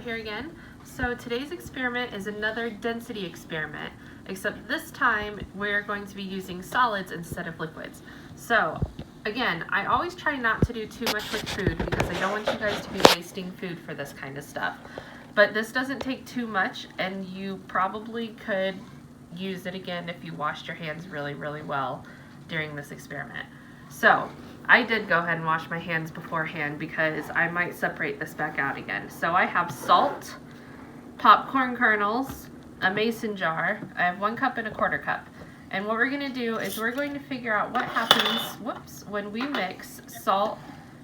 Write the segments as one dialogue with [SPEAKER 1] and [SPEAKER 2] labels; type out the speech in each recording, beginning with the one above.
[SPEAKER 1] here again. So today's experiment is another density experiment, except this time we're going to be using solids instead of liquids. So again, I always try not to do too much with food because I don't want you guys to be wasting food for this kind of stuff. But this doesn't take too much, and you probably could use it again if you washed your hands really, really well during this experiment. So I did go ahead and wash my hands beforehand because I might separate this back out again. So I have salt, popcorn kernels, a mason jar. I have 1 cup and a 1/4 cup. And what we're going to do is we're going to figure out what happens, when we mix salt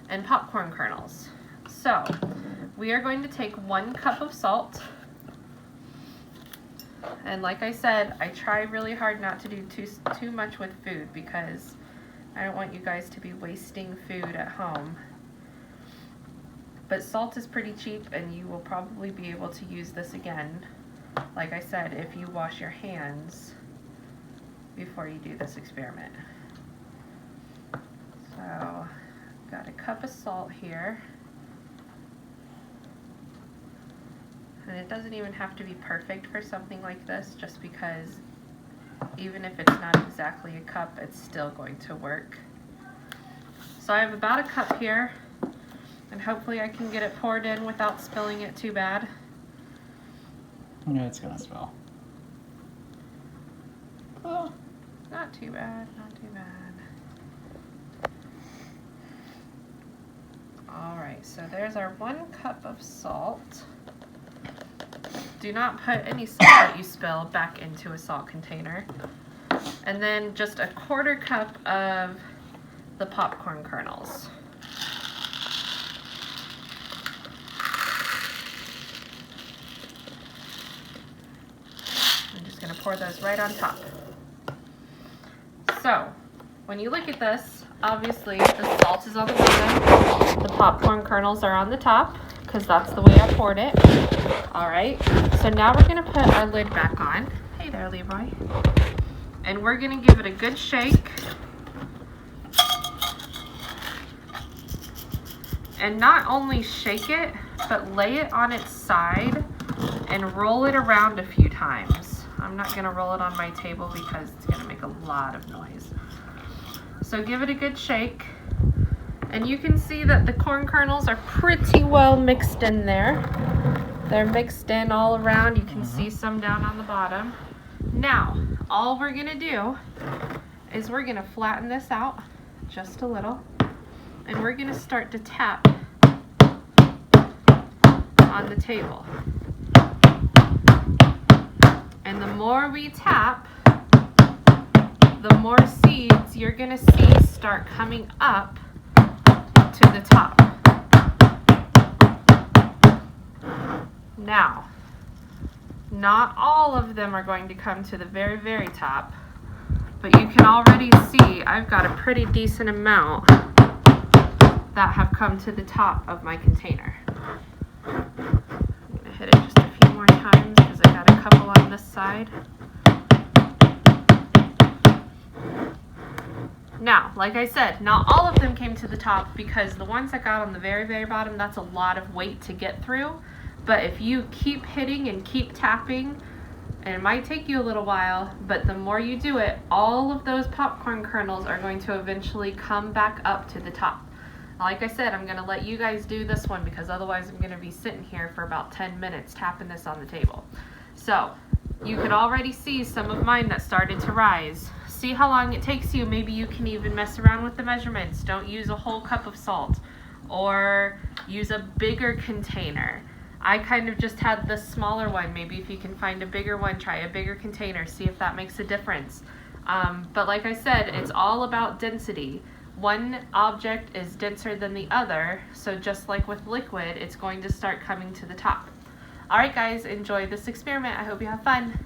[SPEAKER 1] and popcorn kernels. So we are going to take 1 cup of salt. And like I said, I try really hard not to do too much with food because I don't want you guys to be wasting food at home. But salt is pretty cheap and you will probably be able to use this again, like I said, if you wash your hands before you do this experiment. So, got a cup of salt here. And it doesn't even have to be perfect for something like this, just because even if it's not exactly a cup, it's still going to work. So I have about a cup here, and hopefully I can get it poured in without spilling it too bad.
[SPEAKER 2] Yeah, it's gonna spill. Oh.
[SPEAKER 1] Not too bad, not too bad. Alright, so there's our 1 cup of salt. Do not put any salt that you spill back into a salt container. And then just a 1/4 cup of the popcorn kernels. I'm just going to pour those right on top. So, when you look at this, obviously the salt is on the bottom, the popcorn kernels are on the top, because that's the way I poured it. Alright, so now we're going to put our lid back on. Hey there, Leroy. And we're going to give it a good shake. And not only shake it, but lay it on its side and roll it around a few times. I'm not going to roll it on my table because it's going to make a lot of noise. So give it a good shake. And you can see that the corn kernels are pretty well mixed in there. They're mixed in all around. You can see some down on the bottom. Now, all we're going to do is we're going to flatten this out just a little. And we're going to start to tap on the table. And the more we tap, the more seeds you're going to see start coming up to the top. Now, not all of them are going to come to the very, very top, but you can already see I've got a pretty decent amount that have come to the top of my container. I'm going to hit it just a few more times because I got a couple on this side. Now, like I said, not all of them came to the top because the ones that got on the very, very bottom, that's a lot of weight to get through. But if you keep hitting and keep tapping, and it might take you a little while, but the more you do it, all of those popcorn kernels are going to eventually come back up to the top. Like I said, I'm going to let you guys do this one because otherwise I'm going to be sitting here for about 10 minutes tapping this on the table. So, you can already see some of mine that started to rise. See how long it takes you. Maybe you can even mess around with the measurements. Don't use a whole cup of salt or use a bigger container. I kind of just had the smaller one. Maybe if you can find a bigger one, try a bigger container. See if that makes a difference. But like I said, it's all about density. One object is denser than the other. So just like with liquid, it's going to start coming to the top. Alright guys, enjoy this experiment. I hope you have fun.